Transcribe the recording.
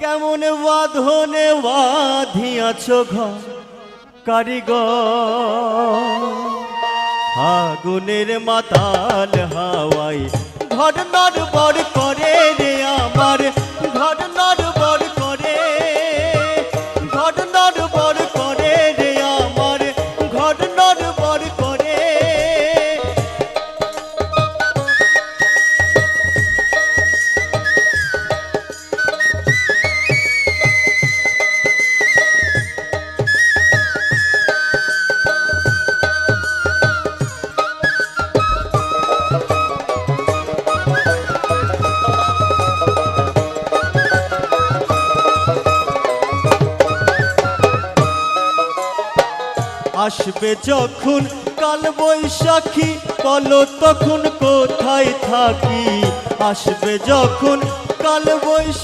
কেমন বাঁধনে বাঁধিয়াছ ঘর কারিগর, আগুনের মাতাল হাওয়ায় ঘর নড়বড় করে রে আমার, ঘর নড়বড় করে, ঘর নড়বড় করে রে আমার, ঘর নড়বড় করে। আসবে যখন কাল বৈশাখী বলো তখন কোথায় থাকি, আসবে যখন কাল বৈশাখী